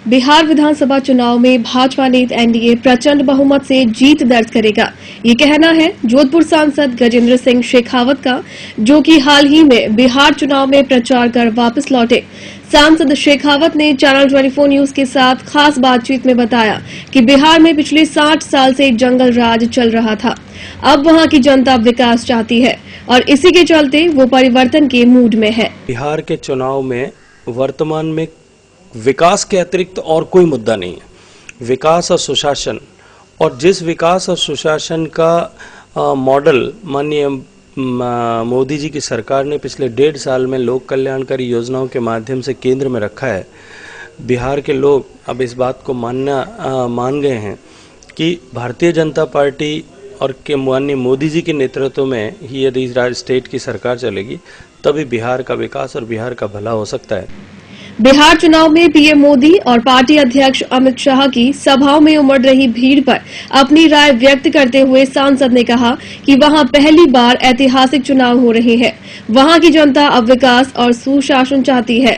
बिहार विधानसभा चुनाव में भाजपा नेता एनडीए प्रचंड बहुमत से जीत दर्ज करेगा। ये कहना है जोधपुर सांसद गजेंद्र सिंह शेखावत का, जो कि हाल ही में बिहार चुनाव में प्रचार कर वापस लौटे। सांसद शेखावत ने चैनल 24 न्यूज के साथ खास बातचीत में बताया कि बिहार में पिछले 60 साल से जंगल राज चल रहा था। अब वहां की जनता विकास चाहती है और इसी के चलते वो परिवर्तन के मूड में है। बिहार के चुनाव में वर्तमान में विकास के अतिरिक्त और कोई मुद्दा नहीं है। विकास और सुशासन, और जिस विकास और सुशासन का मॉडल माननीय मोदी जी की सरकार ने पिछले 1.5 साल में लोक कल्याणकारी योजनाओं के माध्यम से केंद्र में रखा है, बिहार के लोग अब इस बात को मान गए हैं कि भारतीय जनता पार्टी और के माननीय मोदी जी के नेतृत्व में ही यदि स्टेट की सरकार चलेगी तभी बिहार का विकास और बिहार का भला हो सकता है। बिहार चुनाव में पीएम मोदी और पार्टी अध्यक्ष अमित शाह की सभाओं में उमड़ रही भीड़ पर अपनी राय व्यक्त करते हुए सांसद ने कहा कि वहां पहली बार ऐतिहासिक चुनाव हो रहे हैं। वहां की जनता अब विकास और सुशासन चाहती है।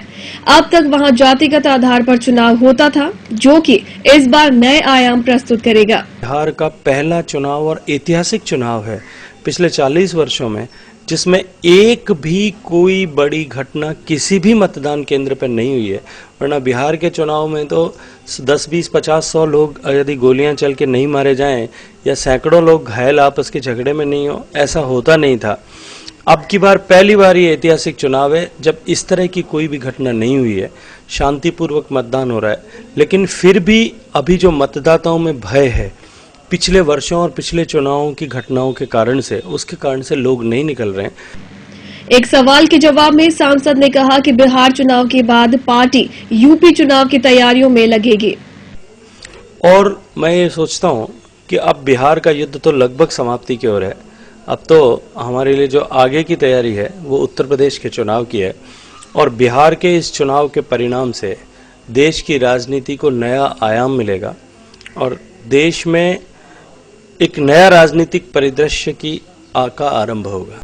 अब तक वहां जातिगत आधार पर चुनाव होता था, जो कि इस बार नए आयाम प्रस्तुत करेगा। बिहार का पहला चुनाव और ऐतिहासिक चुनाव है पिछले 40 वर्षों में, जिसमें एक भी कोई बड़ी घटना किसी भी मतदान केंद्र पर नहीं हुई है। वरना बिहार के चुनाव में तो 10, 20, 50, 100 लोग यदि गोलियां चल के नहीं मारे जाएं या सैकड़ों लोग घायल आपस के झगड़े में नहीं हो, ऐसा होता नहीं था। अब की बार पहली बार ये ऐतिहासिक चुनाव है जब इस तरह की कोई भी घटना नहीं हुई है। शांतिपूर्वक मतदान हो रहा है, लेकिन फिर भी अभी जो मतदाताओं में भय है पिछले वर्षों और पिछले चुनावों की घटनाओं के कारण से, उसके कारण से लोग नहीं निकल रहे हैं। एक सवाल के जवाब में सांसद ने कहा कि बिहार चुनाव के बाद पार्टी यूपी चुनाव की तैयारियों में लगेगी। और मैं ये सोचता हूँ कि अब बिहार का युद्ध तो लगभग समाप्ति की ओर है। अब तो हमारे लिए जो आगे की तैयारी है वो उत्तर प्रदेश के चुनाव की है, और बिहार के इस चुनाव के परिणाम से देश की राजनीति को नया आयाम मिलेगा और देश में एक नया राजनीतिक परिदृश्य का आरंभ होगा।